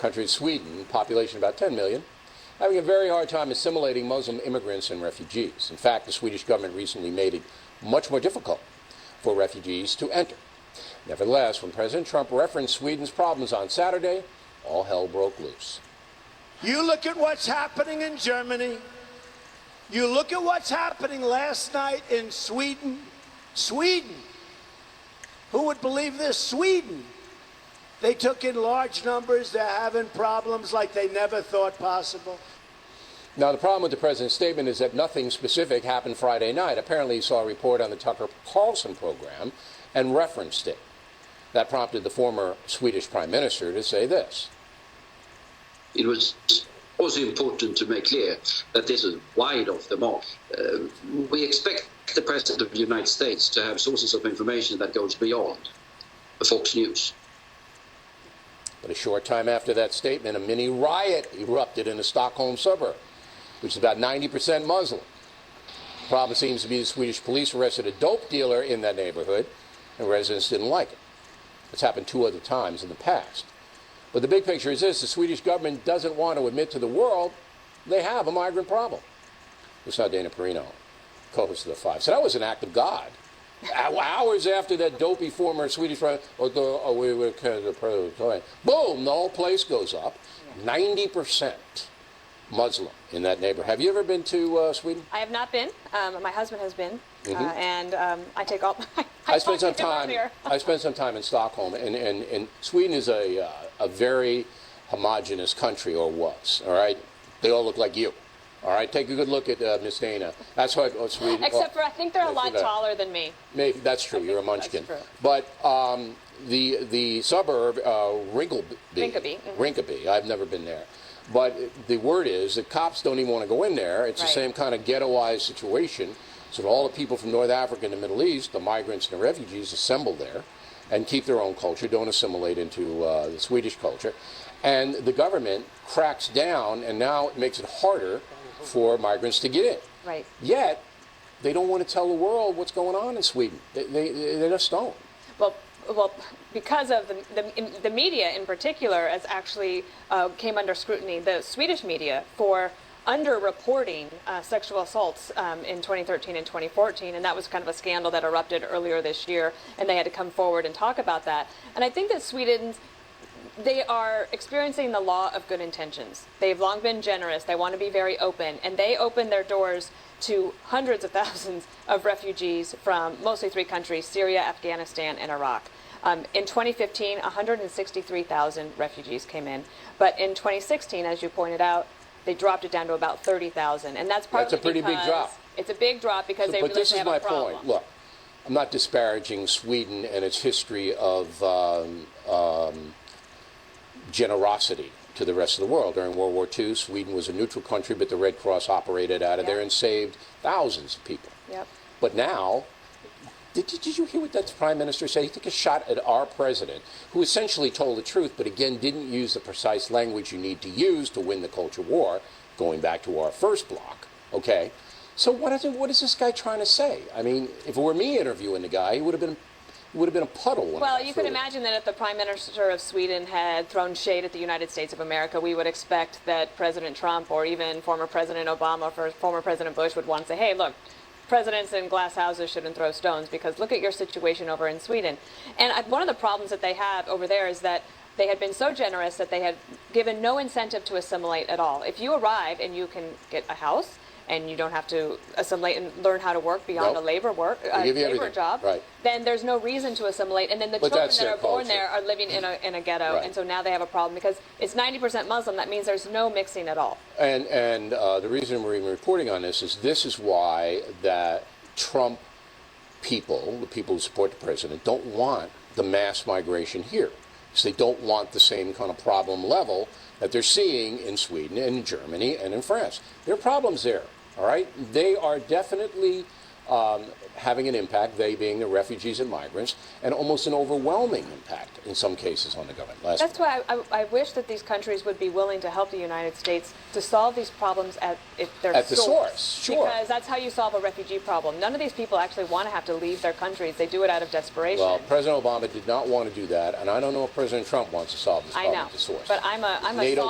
country of Sweden, population about 10 million, having a very hard time assimilating Muslim immigrants and refugees. In fact, the Swedish government recently made it much more difficult for refugees to enter. Nevertheless, when President Trump referenced Sweden's problems on Saturday, all hell broke loose. You look at what's happening in Germany. You look at what's happening last night in Sweden. Sweden. Who would believe this? Sweden. They took in large numbers. They're having problems like they never thought possible. Now, the problem with the president's statement is that nothing specific happened Friday night. Apparently, he saw a report on the Tucker Carlson program and referenced it. That prompted the former Swedish prime minister to say this. It was also important to make clear that this is wide off the mark. We expect the President of the United States to have sources of information that goes beyond Fox News. But a short time after that statement, a mini riot erupted in a Stockholm suburb, which is about 90% Muslim. The problem seems to be the Swedish police arrested a dope dealer in that neighborhood, and residents didn't like it. It's happened 2 other times in the past. But the big picture is this: the Swedish government doesn't want to admit to the world they have a migrant problem. It's not Dana Perino, co-host of The Five. So that was an act of God. Hours after that dopey former Swedish boom, the whole place goes up. 90% Muslim in that neighborhood. Have you ever been to Sweden? I have not been. My husband has been, and I take all. I spent some time. I spent some time in Stockholm, and Sweden is a very homogenous country, or was. All right, they all look like you. All right, take a good look at Miss Dana. That's why Sweden. Except for I think they're a lot taller than me. Maybe that's true. You're a munchkin. That's true. But the suburb Rinkeby. I've never been there. But the word is that cops don't even want to go in there. It's the same kind of ghettoized situation. So all the people from North Africa and the Middle East, the migrants and the refugees, assemble there and keep their own culture, don't assimilate into the Swedish culture. And the government cracks down, and now it makes it harder for migrants to get in. Right. Yet, they don't want to tell the world what's going on in Sweden. They just don't. Well, because of the media in particular has actually came under scrutiny, the Swedish media, for underreporting sexual assaults in 2013 and 2014, and that was kind of a scandal that erupted earlier this year, and they had to come forward and talk about that. And I think that they are experiencing the law of good intentions. They've long been generous. They want to be very open, and they open their doors to hundreds of thousands of refugees from mostly 3 countries: Syria, Afghanistan, and Iraq. In 2015, 163,000 refugees came in, but in 2016, as you pointed out, they dropped it down to about 30,000, and that's partly a pretty big drop. It's a big drop because they really have a problem. But this is my point. Look, I'm not disparaging Sweden and its history of generosity to the rest of the world. During World War II, Sweden was a neutral country, but the Red Cross operated out of there and saved thousands of people. Yep. But now, did you hear what that prime minister said? He took a shot at our president, who essentially told the truth, but again didn't use the precise language you need to use to win the culture war, going back to our first block, okay? So what is this guy trying to say? I mean, if it were me interviewing the guy, he would have been a puddle. Well, you could imagine that if the Prime Minister of Sweden had thrown shade at the United States of America, we would expect that President Trump or even former President Obama or former President Bush would want to say, hey, look, presidents in glass houses shouldn't throw stones because look at your situation over in Sweden. And one of the problems that they have over there is that they had been so generous that they had given no incentive to assimilate at all. If you arrive and you can get a house, and you don't have to assimilate and learn how to work beyond a labor job, then there's no reason to assimilate. And then the children that are born there are living in a ghetto, and so now they have a problem because it's 90% Muslim. That means there's no mixing at all. And the reason we're even reporting on this is why that Trump people, the people who support the president, don't want the mass migration here. Because they don't want the same kind of problem level that they're seeing in Sweden and in Germany and in France. There are problems there. All right, they are definitely having an impact, they being the refugees and migrants, and almost an overwhelming impact in some cases on the government. That's why I wish that these countries would be willing to help the United States to solve these problems at the source. Sure. Because that's how you solve a refugee problem. None of these people actually want to have to leave their countries. They do it out of desperation. Well, President Obama did not want to do that, and I don't know if President Trump wants to solve this problem at the source. But I'm a NATO solve